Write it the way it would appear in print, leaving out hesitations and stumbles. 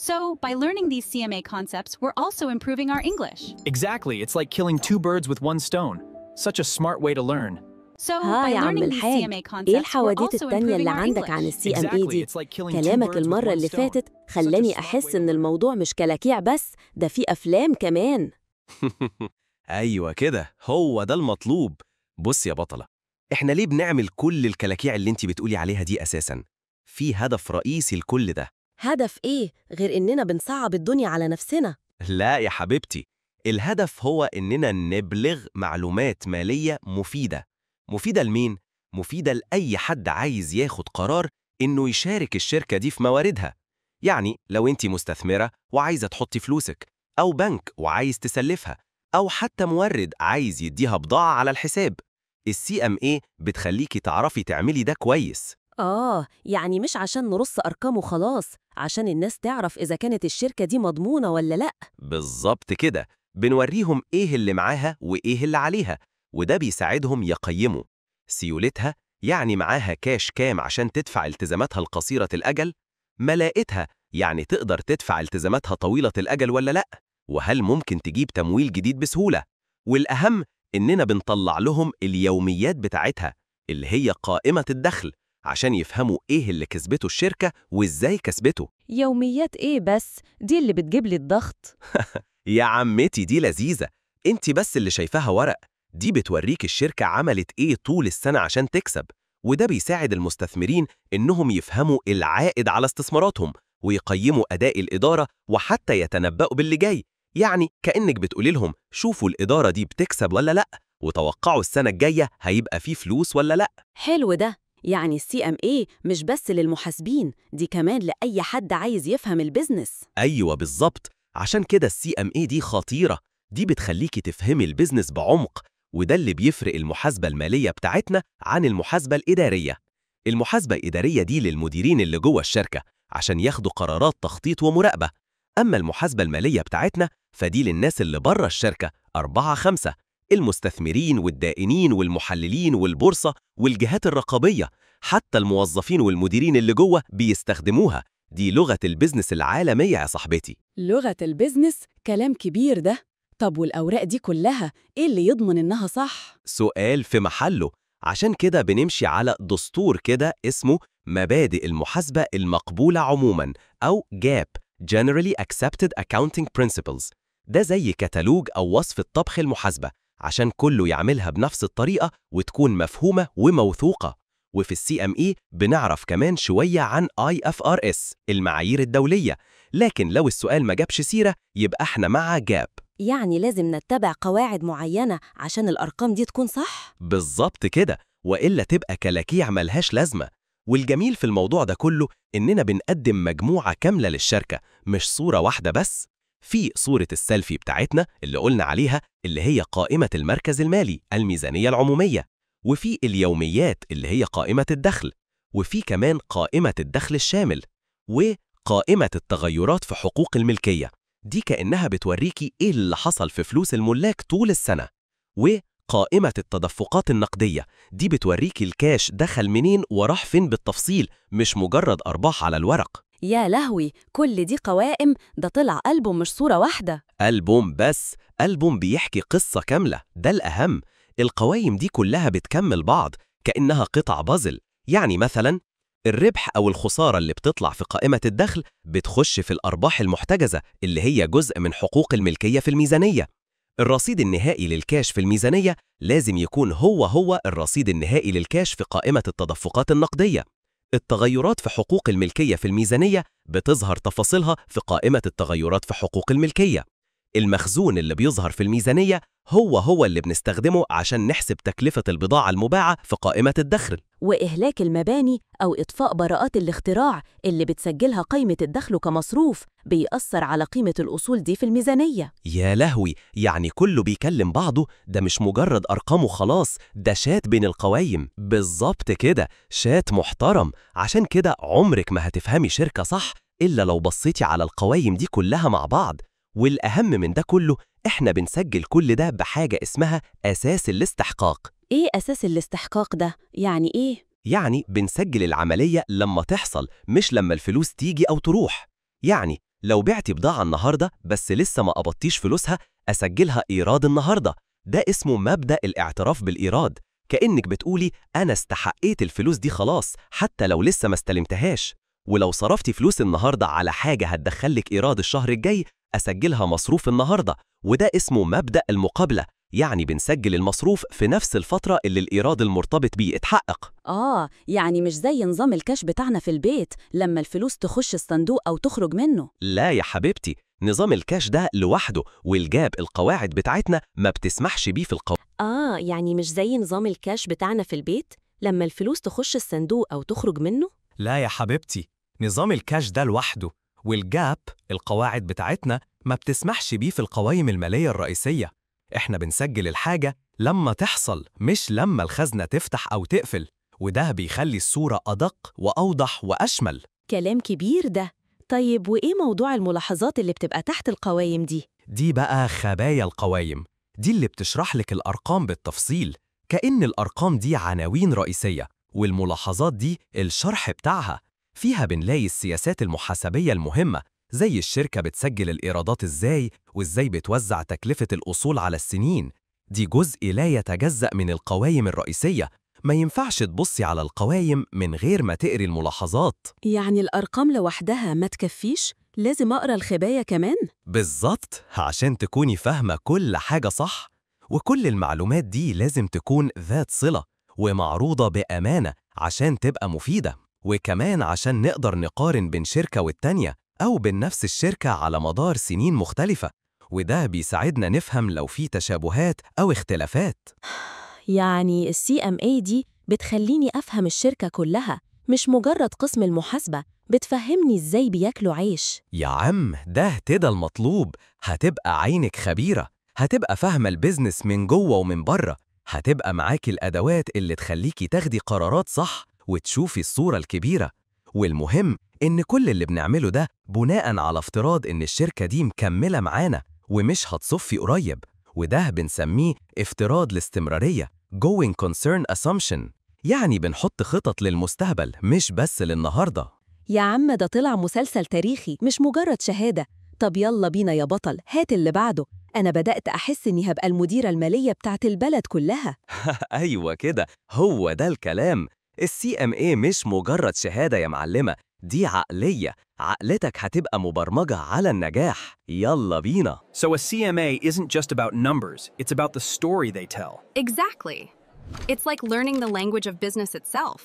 So, by learning these CMA concepts, we're also improving our English. Exactly, it's like killing two birds with one stone. Such a smart way to learn. So, ها by يا عم learning these الحاج، CMA ايه concepts, we're الحواديت also التانية improving اللي our عندك عن English. الCMA Exactly, دي؟ it's like killing two كلامك birds with المرة one اللي stone. فاتت Such a خلاني smart way أحس to إن learn. الموضوع مش كلاكيع بس، ده في أفلام كمان. أيوة كده، هو ده المطلوب. بص يا بطلة، إحنا ليه بنعمل كل الكلاكيع اللي انتي بتقولي عليها دي أساساً؟ في هدف رئيسي لكل ده. هدف إيه غير إننا بنصعب الدنيا على نفسنا؟ لا يا حبيبتي، الهدف هو إننا نبلغ معلومات مالية مفيدة. مفيدة لمين؟ مفيدة لأي حد عايز ياخد قرار إنه يشارك الشركة دي في مواردها. يعني لو انتي مستثمرة وعايزة تحطي فلوسك، أو بنك وعايز تسلفها، أو حتى مورد عايز يديها بضاعة على الحساب، الCMA بتخليكي تعرفي تعملي ده كويس. يعني مش عشان نرص أرقام وخلاص، عشان الناس تعرف إذا كانت الشركة دي مضمونة ولا لأ. بالظبط كده، بنوريهم إيه اللي معاها وإيه اللي عليها، وده بيساعدهم يقيموا سيولتها. يعني معاها كاش كام عشان تدفع التزاماتها القصيرة الأجل، ملاءتها يعني تقدر تدفع التزاماتها طويلة الأجل ولا لأ، وهل ممكن تجيب تمويل جديد بسهولة. والأهم إننا بنطلع لهم اليوميات بتاعتها اللي هي قائمة الدخل، عشان يفهموا إيه اللي كسبته الشركة وإزاي كسبته. يوميات إيه بس؟ دي اللي بتجيب لي الضغط. يا عمتي دي لذيذة، انت بس اللي شايفاها ورق. دي بتوريك الشركة عملت ايه طول السنة عشان تكسب، وده بيساعد المستثمرين انهم يفهموا العائد على استثماراتهم ويقيموا أداء الإدارة وحتى يتنبأوا باللي جاي. يعني كأنك بتقولي لهم شوفوا الإدارة دي بتكسب ولا لأ، وتوقعوا السنة الجاية هيبقى فيه فلوس ولا لأ. حلو ده، يعني الCMA مش بس للمحاسبين، دي كمان لأي حد عايز يفهم البيزنس. أيوة بالظبط، عشان كده الCMA دي خطيرة. دي بتخليكي تفهمي البيزنس بعمق، وده اللي بيفرق المحاسبة المالية بتاعتنا عن المحاسبة الإدارية. المحاسبة الإدارية دي للمديرين اللي جوه الشركة عشان ياخدوا قرارات تخطيط ومراقبة، أما المحاسبة المالية بتاعتنا فدي للناس اللي بره الشركة 4-5، المستثمرين والدائنين والمحللين والبورصة والجهات الرقابية، حتى الموظفين والمديرين اللي جوه بيستخدموها. دي لغة البيزنس العالمية يا صاحبتي. لغة البيزنس كلام كبير ده. طب والأوراق دي كلها إيه اللي يضمن إنها صح؟ سؤال في محله. عشان كده بنمشي على دستور كده اسمه مبادئ المحاسبة المقبولة عموماً، أو GAAP Generally Accepted Accounting Principles. ده زي كتالوج أو وصف الطبخ المحاسبة، عشان كله يعملها بنفس الطريقة وتكون مفهومة وموثوقة. وفي الCMA بنعرف كمان شوية عن IFRS المعايير الدولية، لكن لو السؤال ما جابش سيرة يبقى احنا مع GAAP. يعني لازم نتبع قواعد معينة عشان الأرقام دي تكون صح؟ بالظبط كده، وإلا تبقى كلاكيع ملهاش لازمة. والجميل في الموضوع ده كله إننا بنقدم مجموعة كاملة للشركة، مش صورة واحدة بس. في صورة السيلفي بتاعتنا اللي قلنا عليها، اللي هي قائمة المركز المالي الميزانية العمومية، وفي اليوميات اللي هي قائمة الدخل، وفي كمان قائمة الدخل الشامل، وقائمة التغيرات في حقوق الملكية. دي كأنها بتوريكي إيه اللي حصل في فلوس الملاك طول السنة. وقائمة التدفقات النقدية، دي بتوريكي الكاش دخل منين وراح فين بالتفصيل، مش مجرد أرباح على الورق. يا لهوي، كل دي قوائم، ده طلع ألبوم مش صورة واحدة. ألبوم بس، ألبوم بيحكي قصة كاملة، ده الأهم. القوائم دي كلها بتكمل بعض كأنها قطع بازل. يعني مثلا الربح أو الخسارة اللي بتطلع في قائمة الدخل بتخش في الأرباح المحتجزة اللي هي جزء من حقوق الملكية في الميزانية. الرصيد النهائي للكاش في الميزانية لازم يكون هو الرصيد النهائي للكاش في قائمة التدفقات النقدية. التغيرات في حقوق الملكية في الميزانية بتظهر تفاصيلها في قائمة التغيرات في حقوق الملكية. المخزون اللي بيظهر في الميزانية هو اللي بنستخدمه عشان نحسب تكلفة البضاعة المباعة في قائمة الدخل. وإهلاك المباني أو إطفاء براءات الاختراع اللي بتسجلها قائمة الدخل كمصروف بيأثر على قيمة الأصول دي في الميزانية. يا لهوي، يعني كله بيكلم بعضه، ده مش مجرد أرقام وخلاص، ده شات بين القوايم. بالظبط كده، شات محترم. عشان كده عمرك ما هتفهمي شركة صح إلا لو بصيتي على القوايم دي كلها مع بعض. والأهم من ده كله، إحنا بنسجل كل ده بحاجة اسمها أساس الاستحقاق. إيه أساس الاستحقاق ده؟ يعني إيه؟ يعني بنسجل العملية لما تحصل، مش لما الفلوس تيجي أو تروح. يعني لو بعتي بضاعة النهاردة بس لسه ما قبضتيش فلوسها، أسجلها إيراد النهاردة. ده اسمه مبدأ الاعتراف بالإيراد، كأنك بتقولي أنا استحقيت الفلوس دي خلاص حتى لو لسه ما استلمتهاش. ولو صرفتي فلوس النهاردة على حاجة هتدخلك إيراد الشهر الجاي، أسجلها مصروف النهاردة. وده اسمه مبدأ المقابلة، يعني بنسجل المصروف في نفس الفترة اللي الإيراد المرتبط بيه اتحقق. يعني مش زي نظام الكاش بتاعنا في البيت لما الفلوس تخش الصندوق أو تخرج منه. لا يا حبيبتي، نظام الكاش ده لوحده، والجاب القواعد بتاعتنا ما بتسمحش بيه في القوانين. يعني مش زي نظام الكاش بتاعنا في البيت لما الفلوس تخش الصندوق أو تخرج منه؟ لا يا حبيبتي، نظام الكاش ده لوحده، والجاب القواعد بتاعتنا ما بتسمحش بيه في القوائم المالية الرئيسية. احنا بنسجل الحاجة لما تحصل، مش لما الخزنة تفتح أو تقفل، وده بيخلي الصورة أدق وأوضح وأشمل. كلام كبير ده. طيب وإيه موضوع الملاحظات اللي بتبقى تحت القوائم دي؟ دي بقى خبايا القوائم، دي اللي بتشرح لك الأرقام بالتفصيل، كأن الأرقام دي عناوين رئيسية، والملاحظات دي الشرح بتاعها. فيها بنلاقي السياسات المحاسبية المهمة، زي الشركة بتسجل الإيرادات إزاي، وإزاي بتوزع تكلفة الأصول على السنين. دي جزء لا يتجزأ من القوائم الرئيسية، ما ينفعش تبصي على القوائم من غير ما تقري الملاحظات. يعني الأرقام لوحدها ما تكفيش؟ لازم أقرأ الخبايا كمان؟ بالظبط، عشان تكوني فاهمة كل حاجة صح. وكل المعلومات دي لازم تكون ذات صلة ومعروضة بأمانة عشان تبقى مفيدة، وكمان عشان نقدر نقارن بين شركة والتانية أو بين نفس الشركة على مدار سنين مختلفة، وده بيساعدنا نفهم لو في تشابهات أو اختلافات. يعني CMA دي بتخليني أفهم الشركة كلها، مش مجرد قسم المحاسبة. بتفهمني إزاي بياكلوا عيش. يا عم ده المطلوب. هتبقى عينك خبيرة، هتبقى فاهمة البيزنس من جوه ومن بره، هتبقى معاكي الأدوات اللي تخليكي تاخدي قرارات صح وتشوفي الصورة الكبيرة. والمهم إن كل اللي بنعمله ده بناءً على افتراض إن الشركة دي مكملة معانا ومش هتصفي قريب، وده بنسميه افتراض الاستمرارية Going Concern Assumption. يعني بنحط خطط للمستقبل مش بس للنهاردة. يا عم ده طلع مسلسل تاريخي مش مجرد شهادة. طب يلا بينا يا بطل، هات اللي بعده. أنا بدأت أحس إني هبقى المديرة المالية بتاعت البلد كلها. أيوة كده، هو ده الكلام. CMA مش مجرد شهادة يا معلمة، دي عقلية. عقلتك هتبقى مبرمجة على النجاح. يلا بينا. So a CMA isn't just about numbers, it's about the story they tell. Exactly. It's like learning the language of business itself.